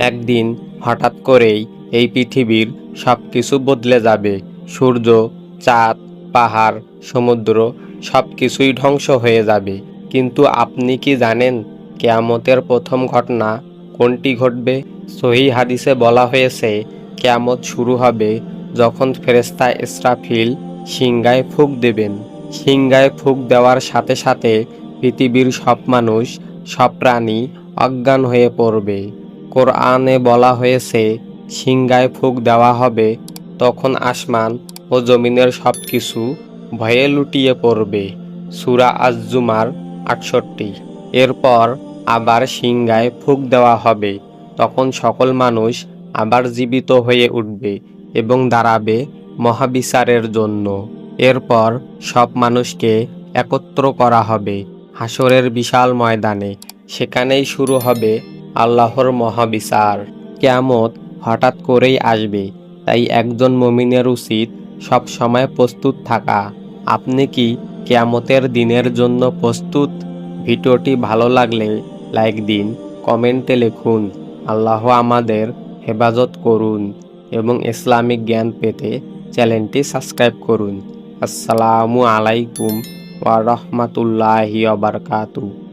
একদিন হঠাৎ করেই এই পৃথিবীর সব কিছু বদলে যাবে। সূর্য, চাঁদ, পাহাড়, সমুদ্র সব কিছুই ধ্বংস হয়ে যাবে। কিন্তু আপনি কি জানেন কিয়ামতের প্রথম ঘটনা কোনটি ঘটবে? সহিহ হাদিসে বলা হয়েছে, কিয়ামত শুরু হবে যখন ফেরেশতা ইসরাফিল সিংহায় ফুঁক দেবেন। সিংহায় ফুঁক দেওয়ার সাথে সাথে পৃথিবীর সব মানুষ, সব প্রাণী অজ্ঞান হয়ে পড়বে। কোরআনে বলা হয়েছে, সিংহায় ফুঁক দেওয়া হবে তখন আসমান ও জমিনের সব কিছু ভয়ে লুটিয়ে পড়বে। সূরা আজ-জুমার ৬৮। এরপর আবার সিংহায় ফুঁক দেওয়া হবে, তখন সকল মানুষ আবার জীবিত হয়ে উঠবে এবং দাঁড়াবে মহাবিচারের জন্য। এরপর সব মানুষকে একত্র করা হবে হাসরের বিশাল ময়দানে। সেখানেই শুরু হবে আল্লাহর মহাবিচার। কিয়ামত হঠাৎ করেই আসবে, তাই একজন মুমিনের উচিত সব সময় প্রস্তুত থাকা। আপনি কি কিয়ামতের দিনের জন্য প্রস্তুত? ভিডিওটি ভালো লাগলে লাইক দিন, কমেন্টে লিখুন আল্লাহ আমাদের হেফাজত করুন এবং ইসলামিক জ্ঞান পেতে চ্যানেলটি সাবস্ক্রাইব করুন। আসসালামু আলাইকুম ওয়া রাহমাতুল্লাহি ওয়া বারাকাতুহু।